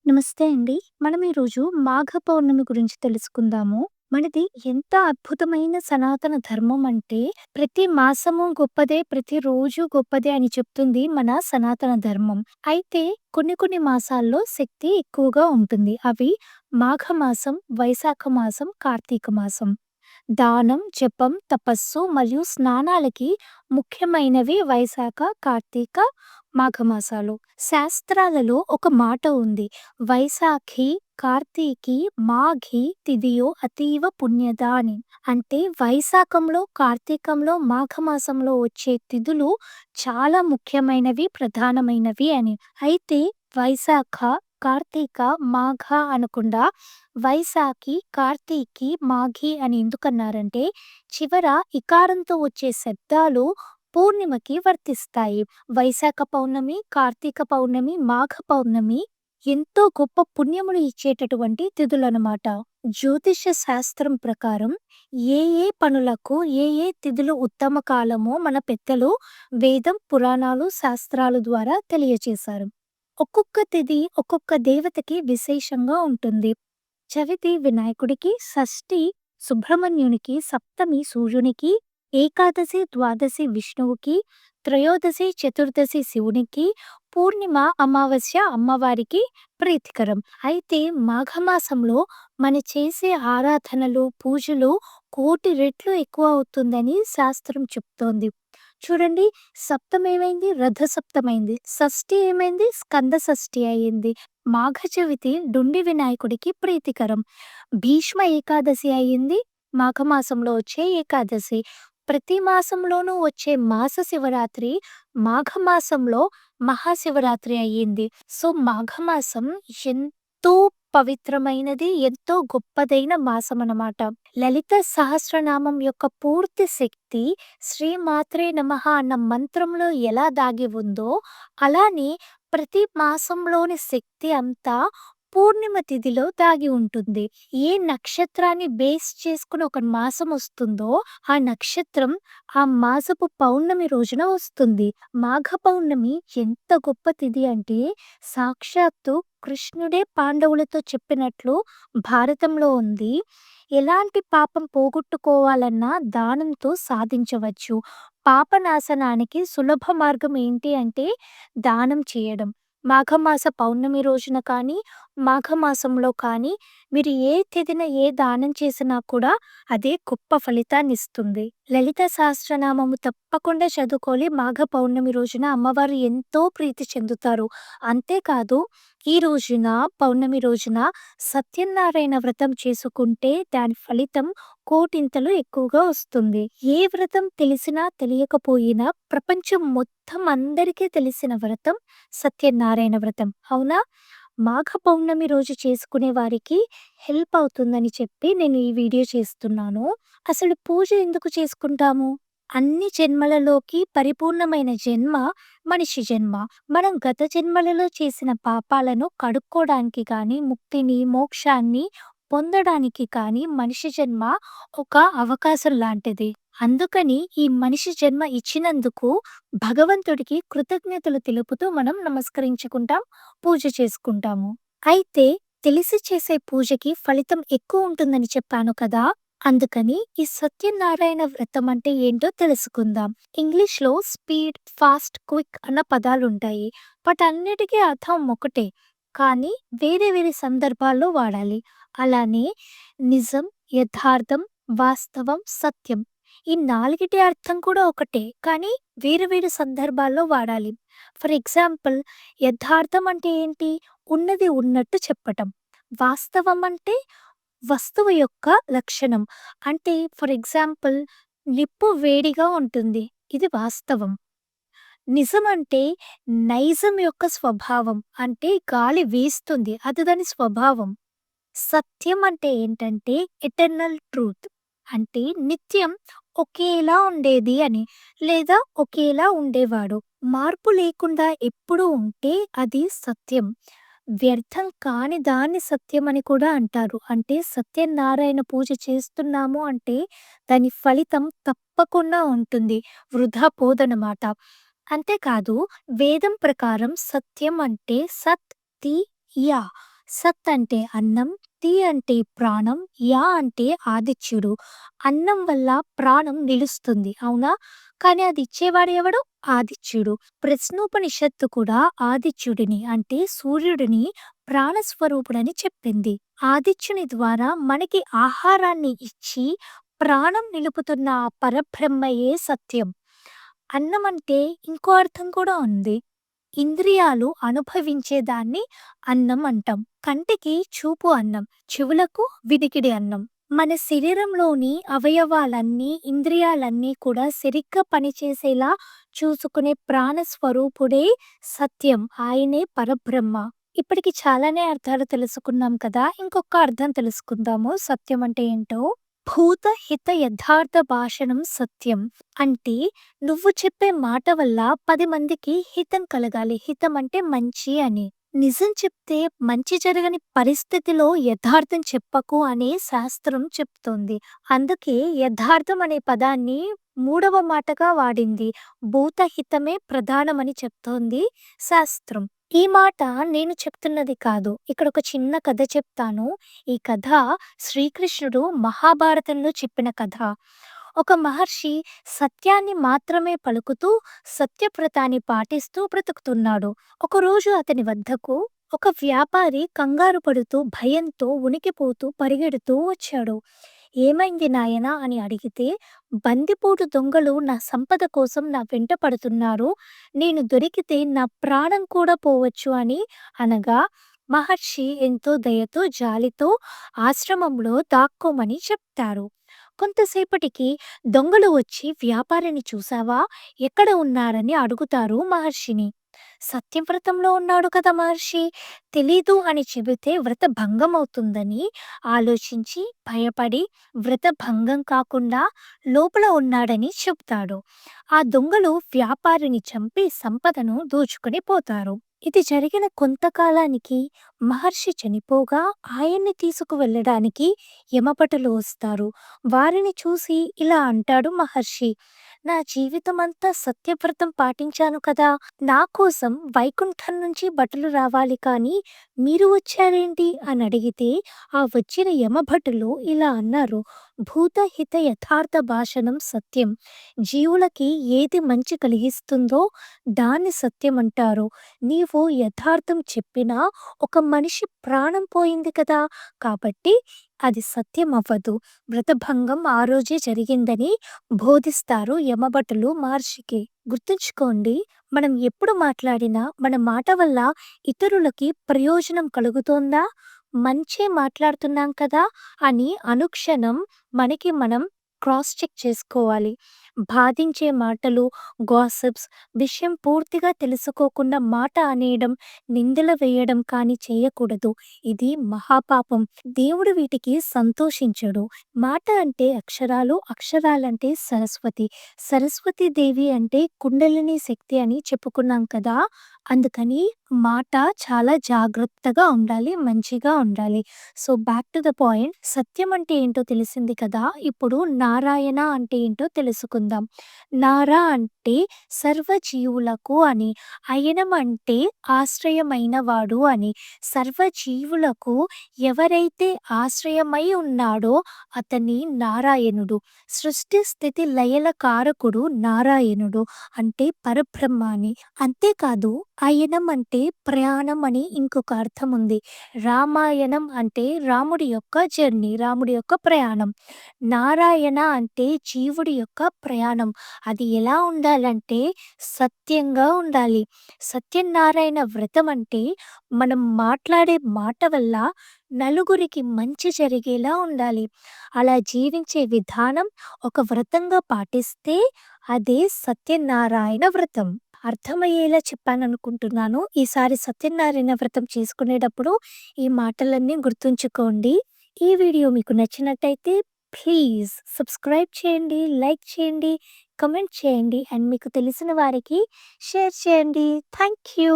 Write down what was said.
నమస్తే అండి. మనం ఈరోజు మాఘ పౌర్ణమి గురించి తెలుసుకుందాము. మనది ఎంత అద్భుతమైన సనాతన ధర్మం అంటే, ప్రతి మాసము గొప్పదే, ప్రతిరోజు గొప్పదే అని చెప్తుంది మన సనాతన ధర్మం. అయితే కొన్ని మాసాల్లో శక్తి ఎక్కువగా ఉంటుంది. అవి మాఘమాసం, వైశాఖ మాసం, కార్తీక మాసం. దానం, జపం, తపస్సు మరియు స్నానాలకి ముఖ్యమైనవి వైశాఖ, కార్తీక, మాఘమాసాలు. శాస్త్రాలలో ఒక మాట ఉంది. వైశాఖి, కార్తీకి, మాఘి తిథియో అతీవ పుణ్యద అని. అంటే వైశాఖంలో, కార్తీకంలో, మాఘమాసంలో వచ్చే తిథులు చాలా ముఖ్యమైనవి, ప్రధానమైనవి అని. అయితే వైశాఖ, కార్తీక, మాఘ అనకుండా వైశాఖి, కార్తీకి, మాఘి అని ఎందుకన్నారంటే, చివర ఇకారంతో వచ్చే శబ్దాలు పూర్ణిమకి వర్తిస్తాయి. వైశాఖ పౌర్ణమి, కార్తీక పౌర్ణమి, మాఘ పౌర్ణమి ఎంతో గొప్ప పుణ్యములు ఇచ్చేటటువంటి తిథులనమాట. జ్యోతిష శాస్త్రం ప్రకారం ఏ పనులకు ఏ తిథులు ఉత్తమ కాలమో మన పెద్దలు వేదం, పురాణాలు, శాస్త్రాలు ద్వారా తెలియచేశారు. ఒక్కొక్క తిథి ఒక్కొక్క దేవతకి విశేషంగా ఉంటుంది. చవితి వినాయకుడికి, షష్ఠి సుబ్రహ్మణ్యునికి, సప్తమి సూర్యునికి, ఏకాదశి, ద్వాదశి విష్ణువుకి, త్రయోదశి, చతుర్దశి శివునికి, పూర్ణిమ, అమావాస్య అమ్మవారికి ప్రీతికరం. అయితే మాఘమాసంలో మన చేసే ఆరాధనలు, పూజలు కోటి రెట్లు ఎక్కువ అవుతుందని శాస్త్రం చెప్తోంది. చూడండి, సప్తమి ఏమైంది? రథ సప్తమైంది. షష్ఠి ఏమైంది? స్కంద షష్ఠి అయింది. మాఘ చవితి డుండి వినాయకుడికి ప్రీతికరం. భీష్మ ఏకాదశి అయింది. మాఘమాసంలో వచ్చే ఏకాదశి. ప్రతి మాసంలోనూ వచ్చే మాస శివరాత్రి మాఘమాసంలో మహాశివరాత్రి అయ్యింది. సో మాఘమాసం ఎంతో పవిత్రమైనది, ఎంతో గొప్పదైన మాసం అన్నమాట. లలిత సహస్రనామం యొక్క పూర్తి శక్తి శ్రీమాత్రే నమః అన్న మంత్రంలో ఎలా దాగి ఉందో, అలానే ప్రతి మాసంలోని శక్తి అంతా పూర్ణిమ తిథిలో దాగి ఉంటుంది. ఏ నక్షత్రాన్ని బేస్ చేసుకుని ఒక మాసం వస్తుందో, ఆ నక్షత్రం ఆ మాసపు పౌర్ణమి రోజున వస్తుంది. మాఘ పౌర్ణమి ఎంత గొప్ప తిథి అంటే, సాక్షాత్తు కృష్ణుడే పాండవులతో చెప్పినట్లు భారతంలో ఉంది. ఎలాంటి పాపం పోగొట్టుకోవాలన్నా దానంతో సాధించవచ్చు. పాపనాశనానికి సులభ మార్గం ఏంటి అంటే దానం చేయడం. మాఘమాస పౌర్ణమి రోజున కానీ, మాఘమాసంలో కానీ మీరు ఏ తిథిన ఏ దానం చేసినా కూడా అదే గొప్ప ఫలితాన్నిస్తుంది. లలిత సహస్రనామము తప్పకుండా చదువుకోవాలి. మాఘ పౌర్ణమి రోజున అమ్మవారు ఎంతో ప్రీతి చెందుతారు. అంతేకాదు, ఈ రోజున పౌర్ణమి రోజున సత్యనారాయణ వ్రతం చేసుకుంటే దాని ఫలితం కోటింతలు ఎక్కువగా వస్తుంది. ఏ వ్రతం తెలిసినా తెలియకపోయినా ప్రపంచం మొత్తం అందరికీ తెలిసిన వ్రతం సత్యనారాయణ వ్రతం. అవునా? మాఘ పౌర్ణమి రోజు చేసుకునే వారికి హెల్ప్ అవుతుందని చెప్పి నేను ఈ వీడియో చేస్తున్నాను. అసలు పూజ ఎందుకు చేసుకుంటాము? అన్ని జన్మలలోకి పరిపూర్ణమైన జన్మ మనిషి జన్మ. మనం గత జన్మలలో చేసిన పాపాలను కడుక్కోవడానికి కానీ, ముక్తిని, మోక్షాన్ని పొందడానికి కానీ మనిషి జన్మ ఒక అవకాశం లాంటిది. అందుకని ఈ మనిషి జన్మ ఇచ్చినందుకు భగవంతుడికి కృతజ్ఞతలు తెలుపుతూ మనం నమస్కరించుకుంటాం, పూజ చేసుకుంటాము. అయితే తెలిసి చేసే పూజకి ఫలితం ఎక్కువ ఉంటుందని చెప్పాను కదా! అందుకని ఈ సత్యనారాయణ వ్రతం అంటే ఏంటో తెలుసుకుందాం. ఇంగ్లీష్‌లో స్పీడ్, ఫాస్ట్, క్విక్ అన్న పదాలుంటాయి. వాటన్నిటికీ అర్థం ఒకటే. కానీ వేరే సందర్భాల్లో వాడాలి. అలానే నిజం, యథార్థం, వాస్తవం, సత్యం ఈ నాలుగిటి అర్థం కూడా ఒకటే. కానీ వేరు సందర్భాల్లో వాడాలి. ఫర్ ఎగ్జాంపుల్, యథార్థం అంటే ఏంటి? ఉన్నది ఉన్నట్టు చెప్పటం. వాస్తవం అంటే వస్తువు యొక్క లక్షణం. అంటే ఫర్ ఎగ్జాంపుల్, నిప్పు వేడిగా ఉంటుంది. ఇది వాస్తవం. నిజం అంటే నైజం యొక్క స్వభావం. అంటే గాలి వీస్తుంది. అది దాని స్వభావం. సత్యం అంటే ఏంటంటే ఎటర్నల్ ట్రూత్. అంటే నిత్యం ఒకేలా ఉండేది అని, లేదా ఒకేలా ఉండేవాడు. మార్పు లేకుండా ఎప్పుడూ ఉంటే అది సత్యం. వ్యర్థం కాని దాన్ని సత్యం అని కూడా అంటారు. అంటే సత్యనారాయణ పూజ చేస్తున్నాము అంటే దాని ఫలితం తప్పకుండా ఉంటుంది. వృధా పోదనమాట. అంతేకాదు, వేదం ప్రకారం సత్యం అంటే సత్ తి యా. సత్ అంటే అన్నం, తి అంటే ప్రాణం, అంటే ఆదిత్యుడు. అన్నం వల్ల ప్రాణం నిలుస్తుంది. అవునా? కానీ అది ఇచ్చేవాడు ఎవడు? ఆదిత్యుడు. ప్రశ్నోపనిషత్తు కూడా ఆదిత్యుడిని అంటే సూర్యుడిని ప్రాణస్వరూపుడని చెప్పింది. ఆదిత్యుని ద్వారా మనకి ఆహారాన్ని ఇచ్చి ప్రాణం నిలుపుతున్న ఆ పరబ్రహ్మయే సత్యం. అన్నం అంటే ఇంకో అర్థం కూడా ఉంది. ఇంద్రియాలు అనుభవించేదాన్ని అన్నం అంటాం. కంటికి చూపు అన్నం, చెవులకు వినికిడి అన్నం. మన శరీరంలోని అవయవాలన్నీ, ఇంద్రియాలన్నీ కూడా సరిగ్గా పనిచేసేలా చూసుకునే ప్రాణ స్వరూపుడే సత్యం. ఆయనే పరబ్రహ్మ. ఇప్పటికి చాలానే అర్థాలు తెలుసుకున్నాం కదా! ఇంకొక అర్థం తెలుసుకుందాము సత్యం అంటే ఏంటో. భూత హిత యథార్థ భాషణం సత్యం. అంటే నువ్వు చెప్పే మాట వల్ల 10 మందికి హితం కలగాలి. హితం అంటే మంచి అని. నిజం చెప్తే మంచి జరగని పరిస్థితిలో యథార్థం చెప్పకు అనే శాస్త్రం చెప్తోంది. అందుకే యథార్థం అనే పదాన్ని మూడవ మాటగా వాడింది. భూత హితమే ప్రధానమని చెప్తోంది శాస్త్రం. ఈ మాట నేను చెప్తున్నది కాదు. ఇక్కడ ఒక చిన్న కథ చెప్తాను. ఈ కథ శ్రీకృష్ణుడు మహాభారతంలో చెప్పిన కథ. ఒక మహర్షి సత్యాన్ని మాత్రమే పలుకుతూ సత్యవ్రతాన్ని పాటిస్తూ బ్రతుకుతున్నాడు. ఒకరోజు అతని వద్దకు ఒక వ్యాపారి కంగారు పడుతూ భయంతో ఉనికిపోతూ పరిగెడుతూ వచ్చాడు. ఏమైంది నాయనా అని అడిగితే, బందిపోటు దొంగలు నా సంపద కోసం నా వెంట పడుతున్నారు. నేను దొరికితే నా ప్రాణం కూడా పోవచ్చు అని అనగా, మహర్షి ఎంతో దయతో జాలితో ఆశ్రమంలో దాక్కోమని చెప్తారు. కొంతసేపటికి దొంగలు వచ్చి వ్యాపారిని చూసావా, ఎక్కడ ఉన్నారని అడుగుతారు మహర్షిని. సత్యవ్రతంలో ఉన్నాడు కదా మహర్షి, తెలీదు అని చెబితే వ్రత భంగం అవుతుందని ఆలోచించి భయపడి వ్రత భంగం కాకుండా లోపల ఉన్నాడని చెప్తాడు. ఆ దొంగలు వ్యాపారిని చంపి సంపదను దోచుకొని పోతారు. ఇది జరిగిన కొంతకాలానికి మహర్షి చనిపోగా ఆయన్ని తీసుకువెళ్ళడానికి యమభటులు వస్తారు. వారిని చూసి ఇలా అంటాడు మహర్షి, నా జీవితమంతా సత్యవ్రతం పాటించాను కదా! నా కోసం వైకుంఠం నుంచి భటులు రావాలి కానీ మీరు వచ్చారేంటి అని అడిగితే, ఆ వచ్చిన యమభటులు ఇలా అన్నారు, భూతహిత యథార్థ భాషణం సత్యం. జీవులకి ఏది మంచి కలిగిస్తుందో దాన్ని సత్యం అంటారు. నీవు యథార్థం చెప్పినా ఒక మనిషి ప్రాణం పోయింది కదా! కాబట్టి అది సత్యం అవ్వదు. వ్రతభంగం ఆ రోజే జరిగిందని బోధిస్తారు యమభటులు మహర్షికి. గుర్తుంచుకోండి, మనం ఎప్పుడు మాట్లాడినా మన మాట వల్ల ఇతరులకి ప్రయోజనం కలుగుతోందా? మంచే మాట్లాడుతున్నాం కదా అని అనుక్షణం మనకి మనం క్రాస్ చెక్ చేసుకోవాలి. బాధించే మాటలు, గాసిప్స్, విషయం పూర్తిగా తెలుసుకోకుండా మాట అనేయడం, నిందలు వేయడం కానీ చేయకూడదు. ఇది మహాపాపం. దేవుడు వీటికి సంతోషించడు. మాట అంటే అక్షరాలు, అక్షరాలంటే సరస్వతి. సరస్వతి దేవి అంటే కుండలిని శక్తి అని చెప్పుకున్నాం కదా! అందుకని మాట చాలా జాగ్రత్తగా ఉండాలి, మంచిగా ఉండాలి. So, back to the point. సత్యం అంటే ఏంటో తెలిసింది కదా! ఇప్పుడు నారాయణ అంటే ఏంటో తెలుసుకుందాం. నారా అంటే సర్వజీవులకు అని, అయనం అంటే ఆశ్రయమైన వాడు అని. సర్వజీవులకు ఎవరైతే ఆశ్రయమై ఉన్నాడో అతని నారాయణుడు. సృష్టి స్థితి లయల కారకుడు నారాయణుడు అంటే పరబ్రహ్మ అని. అంతేకాదు అయనం అంటే ప్రయాణం అని ఇంకొక అర్థం ఉంది. రామాయణం అంటే రాముడి యొక్క జర్నీ, రాముడి యొక్క ప్రయాణం. నారాయణ అంటే జీవుడి యొక్క ప్రయాణం. అది ఎలా ఉండాలంటే సత్యంగా ఉండాలి. సత్యనారాయణ వ్రతం అంటే మనం మాట్లాడే మాట వల్ల నలుగురికి మంచి జరిగేలా ఉండాలి. అలా జీవించే విధానం ఒక వ్రతంగా పాటిస్తే అదే సత్యనారాయణ వ్రతం. అర్థమయ్యేలా చెప్పాననుకుంటున్నాను. ఈసారి సత్యనారాయణ వ్రతం చేసుకునేటప్పుడు ఈ మాటలన్నీ గుర్తుంచుకోండి. ఈ వీడియో మీకు నచ్చినట్టయితే ప్లీజ్ సబ్స్క్రైబ్ చేయండి, లైక్ చేయండి, కమెంట్ చేయండి అండ్ మీకు తెలిసిన వారికి షేర్ చేయండి. Thank you.